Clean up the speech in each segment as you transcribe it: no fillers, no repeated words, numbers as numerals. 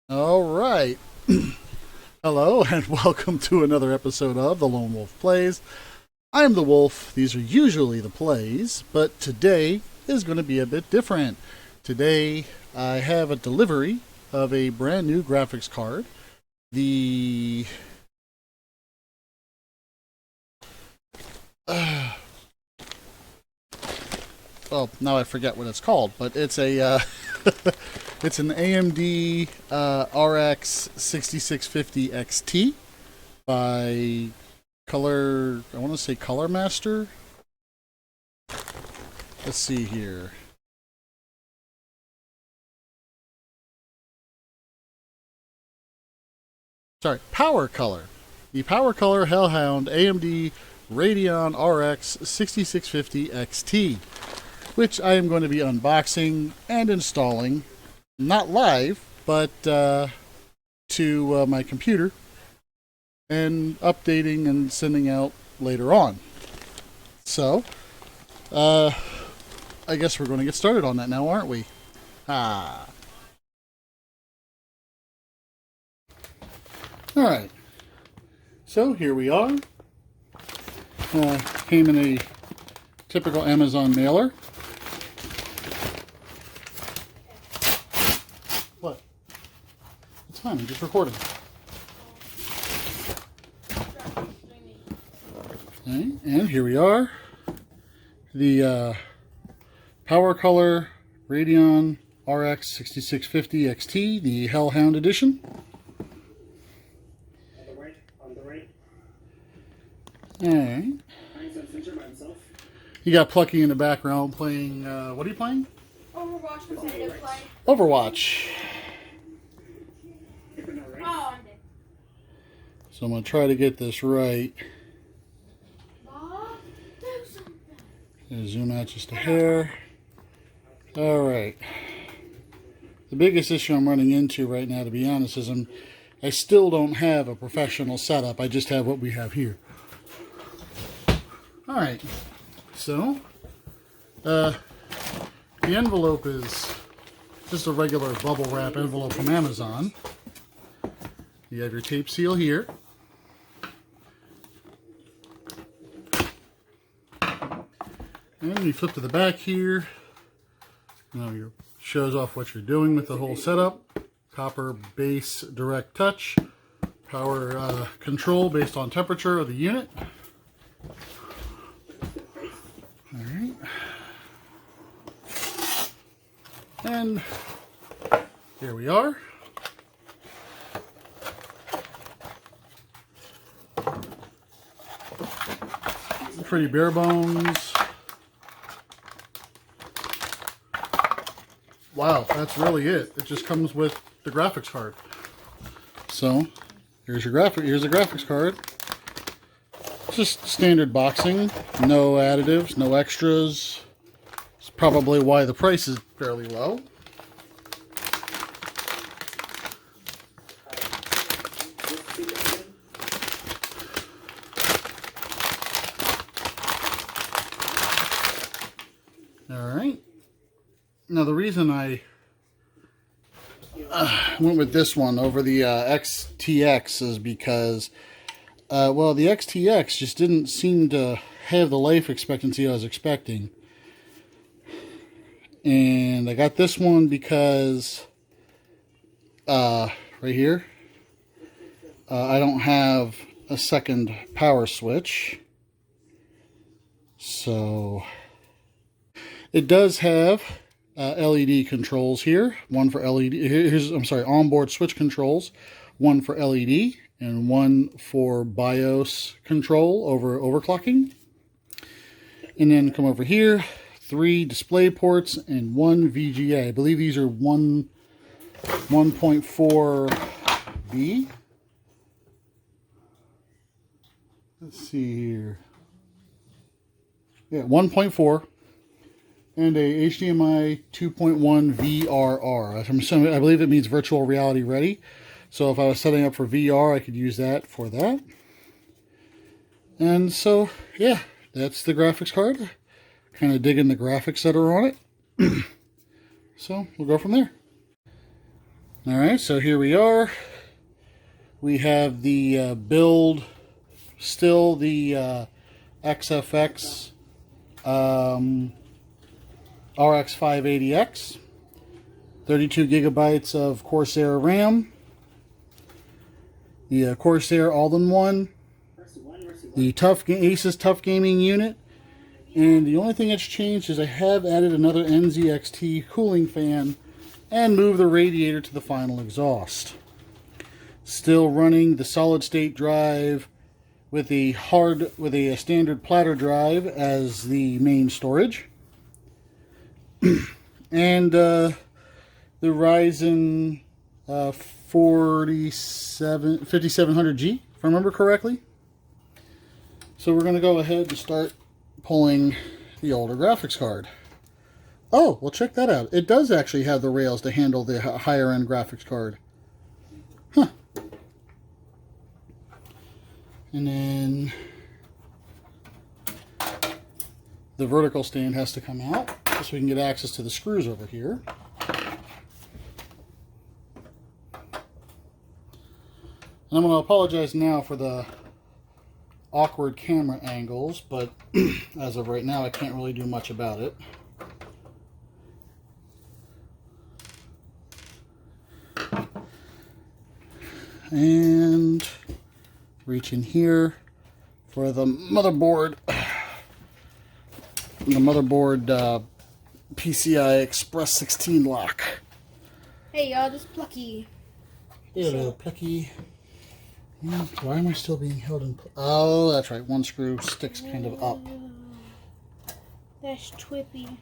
All right. Hello, and welcome to another episode of The Lone Wolf Plays. I'm the Wolf. These are usually the plays, but today is going to be a bit different. Today, I have a delivery of a brand new graphics card. The well, now I forget what it's called, but it's a it's an AMD RX 6650 XT by Color. I want to say Color Master. Let's see here. Sorry, PowerColor. The PowerColor Hellhound AMD Radeon RX 6650 XT, which I am going to be unboxing and installing, not live, but to my computer, and updating and sending out later on. So, I guess we're going to get started on that now, aren't we? Alright, so here we are. Came in a typical Amazon mailer. What? It's fine, I'm just recording. Okay, and here we are. The PowerColor Radeon RX 6650 XT, the Hellhound edition. On the right. Alright. You got Plucky in the background playing, what are you playing? Overwatch competitive play. Overwatch. Oh, So I'm going to try to get this right. Bob, do something. Gonna zoom out just a hair. Alright. The biggest issue I'm running into right now, to be honest, is I still don't have a professional setup. I just have what we have here. Alright. So, the envelope is just a regular bubble wrap envelope from Amazon. You have your tape seal here. And you flip to the back here. You know, your shows off what you're doing with the whole setup. Copper base direct touch. Power control based on temperature of the unit. Alright. And here we are. Pretty bare bones. Wow, that's really it. It just comes with the graphics card. So, here's a graphics card. Just standard boxing, no additives, no extras. It's probably why the price is fairly low. Alright. Now the reason I went with this one over the XTX is because well, the XTX just didn't seem to have the life expectancy I was expecting. And I got this one because, right here, I don't have a second power switch. So, it does have LED controls here. One for LED, onboard switch controls. One for LED. And one for BIOS control over overclocking. And then come over here, 3 display ports and 1 VGA. I believe these are 1.4B. Let's see here. Yeah, 1.4 and a HDMI 2.1 VRR. I'm assuming, I believe it means virtual reality ready. So if I was setting up for VR, I could use that for that. And so, yeah, that's the graphics card. Kind of digging the graphics that are on it. So we'll go from there. Alright, so here we are. We have the build, still the XFX RX-580X. 32 gigabytes of Corsair RAM. The Corsair all-in-one. The Asus Tough Gaming unit. And the only thing that's changed is I have added another NZXT cooling fan and moved the radiator to the final exhaust. Still running the solid state drive with a standard platter drive as the main storage. And the Ryzen 5700G, if I remember correctly. So we're going to go ahead and start pulling the older graphics card. Oh, well, check that out. It does actually have the rails to handle the higher end graphics card. Huh. And then the vertical stand has to come out so we can get access to the screws over here. And I'm going to apologize now for the awkward camera angles, but as of right now I can't really do much about it. And reach in here for the motherboard. The motherboard PCI Express 16 lock. Hey y'all, this is Plucky. Hello, Plucky. Why am I still being held in? Oh, that's right. One screw sticks kind of up. That's trippy.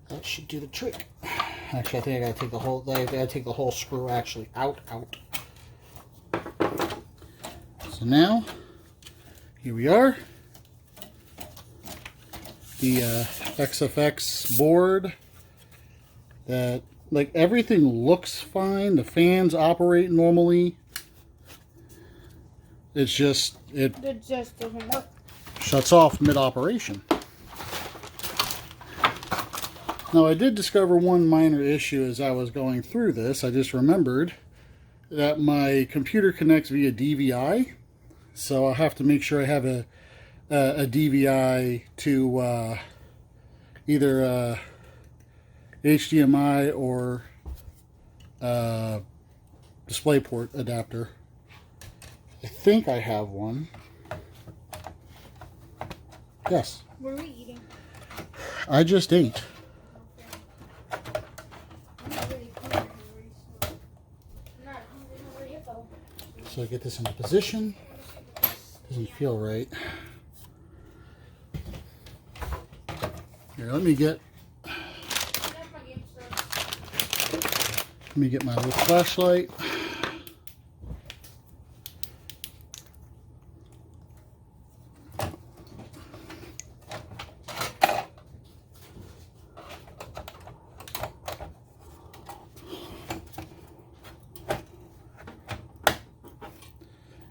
That should do the trick. Actually, I think I gotta take the whole. I gotta take the whole screw actually out. So now, here we are. The XFX board. That, like, everything looks fine. The fans operate normally. It's just it just doesn't work. Shuts off mid-operation. Now, I did discover one minor issue as I was going through this. I just remembered that my computer connects via DVI, so I'll have to make sure I have a DVI to either HDMI or DisplayPort adapter. I think I have one. Yes. What are we eating? I just ate. So I get this into position. Doesn't feel right. Here, let me get my little flashlight.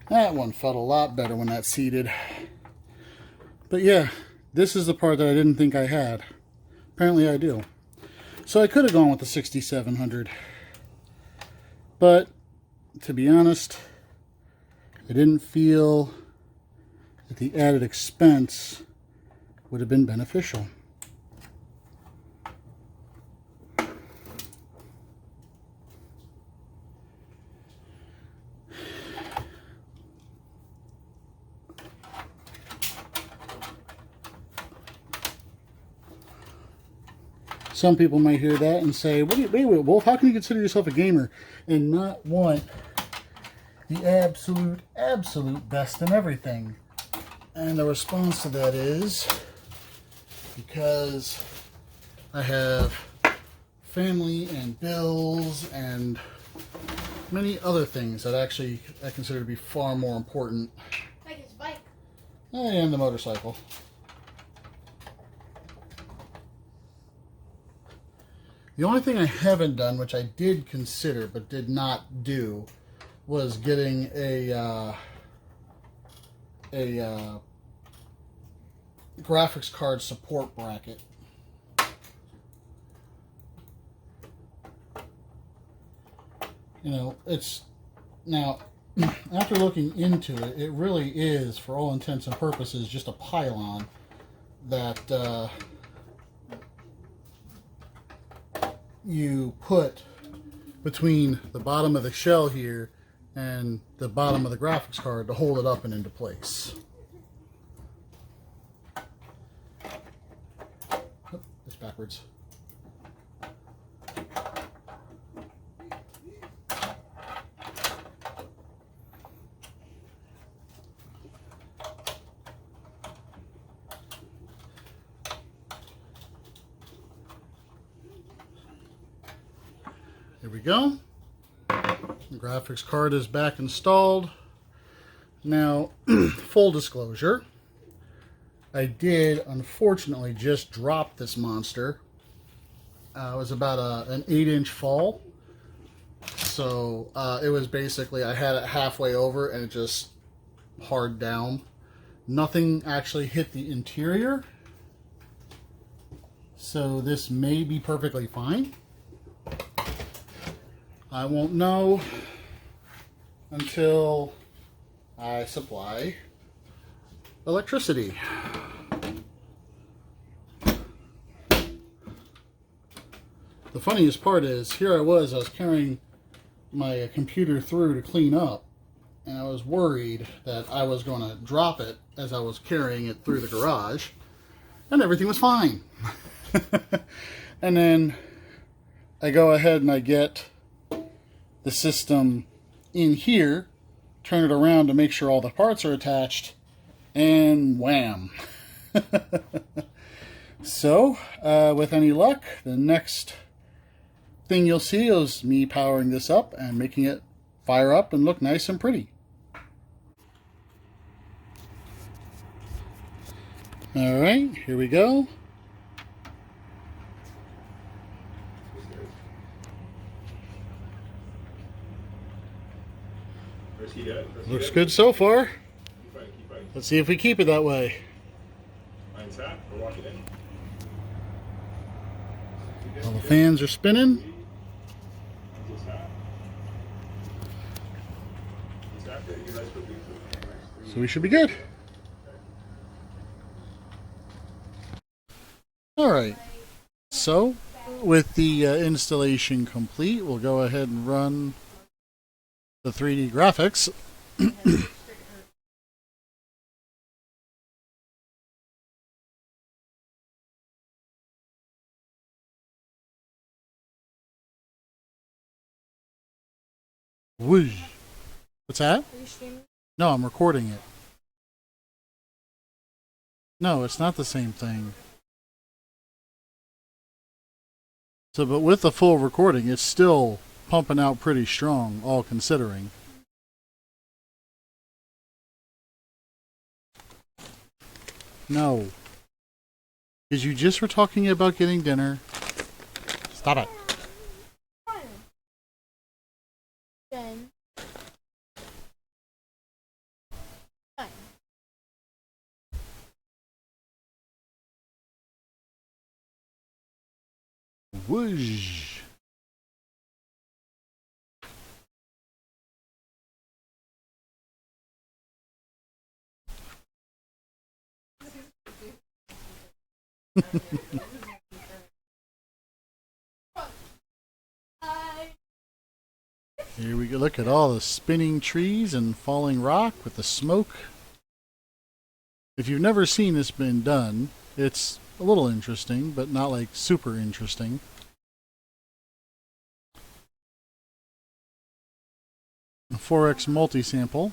That one felt a lot better when that's seated. But yeah, this is the part that I didn't think I had. Apparently I do. So I could have gone with the 6700. But, to be honest, I didn't feel that the added expense would have been beneficial. Some people might hear that and say, wait, Wulf, how can you consider yourself a gamer and not want the absolute best in everything? And the response to that is, because I have family and bills and many other things that actually I consider to be far more important. Like his bike. And the motorcycle. The only thing I haven't done, which I did consider but did not do, was getting a graphics card support bracket. You know, it's now after looking into it, it really is, for all intents and purposes, just a pylon that you put between the bottom of the shell here and the bottom of the graphics card to hold it up and into place. Oh, it's backwards. Here we go. The graphics card is back installed. Now, full disclosure, I did unfortunately just drop this monster. It was about an 8-inch fall. So it was basically, I had it halfway over and it just hard down. Nothing actually hit the interior. So this may be perfectly fine. I won't know until I supply electricity. The funniest part is, here I was carrying my computer through to clean up, and I was worried that I was going to drop it as I was carrying it through the garage, and everything was fine. And then I go ahead and I get the system in here, turn it around to make sure all the parts are attached, and wham. So, with any luck, the next thing you'll see is me powering this up and making it fire up and look nice and pretty. Alright, here we go. Looks good so far. Let's see if we keep it that way. All the fans are spinning. So we should be good. Alright, so with the installation complete, we'll go ahead and run the 3D graphics. Whoosh. What's that? Are you streaming? No, I'm recording it. No, it's not the same thing. So, but with the full recording, it's still pumping out pretty strong, all considering. No. Because you just were talking about getting dinner. Stop it. Then. Fine. Whoosh. Here we go. Look at all the spinning trees and falling rock with the smoke. If you've never seen this been done, it's a little interesting, but not like super interesting. A 4X multi-sample.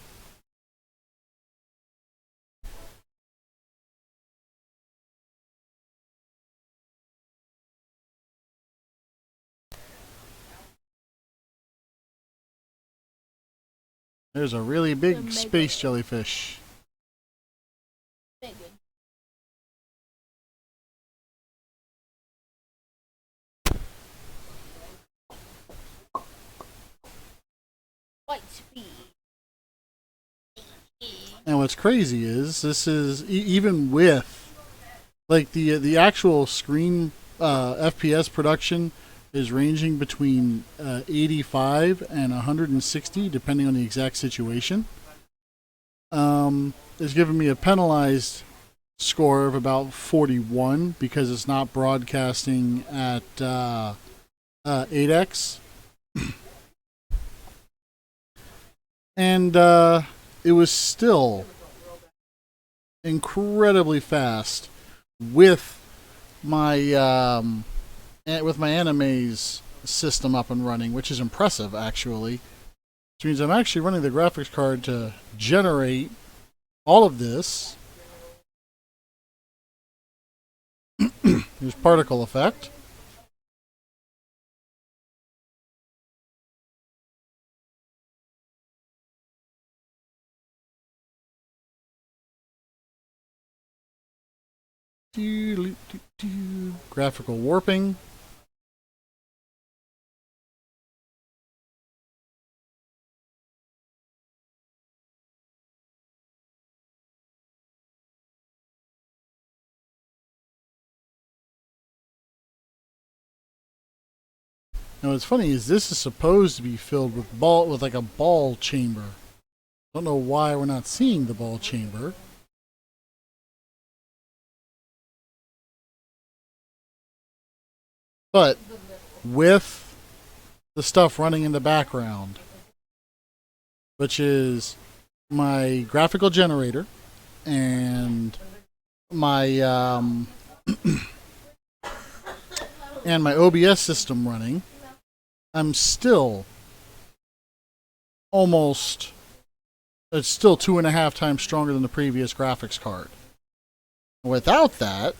There's a really big space jellyfish. Big. Light speed. And what's crazy is this is even with like the actual screen FPS production is ranging between 85 and 160, depending on the exact situation. It's giving me a penalized score of about 41 because it's not broadcasting at 8x. And it was still incredibly fast with my Animaze system up and running, which is impressive actually. Which means I'm actually running the graphics card to generate all of this. Here's particle effect. Graphical warping. Now what's funny is this is supposed to be filled with like a ball chamber. Don't know why we're not seeing the ball chamber. But with the stuff running in the background, which is my graphical generator and my and my OBS system running, I'm still almost, it's still 2.5 times stronger than the previous graphics card. Without that,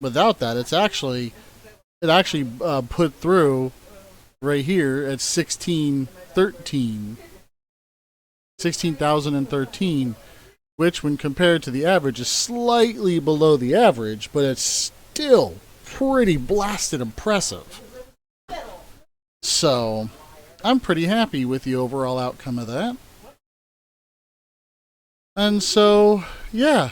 it actually put through right here at 16,013, which when compared to the average is slightly below the average, but it's still pretty blasted impressive. So I'm pretty happy with the overall outcome of that. And so, yeah,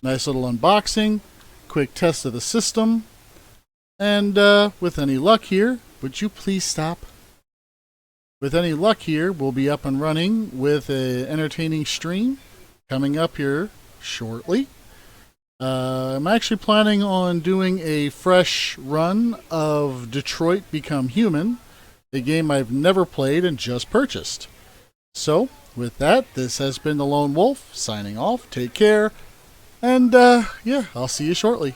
nice little unboxing, quick test of the system, and with any luck here, would you please stop? With any luck here, we'll be up and running with an entertaining stream coming up here shortly. I'm actually planning on doing a fresh run of Detroit Become Human, a game I've never played and just purchased. So, with that, this has been the Lone Wolf, signing off. Take care, and yeah, I'll see you shortly.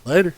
Later.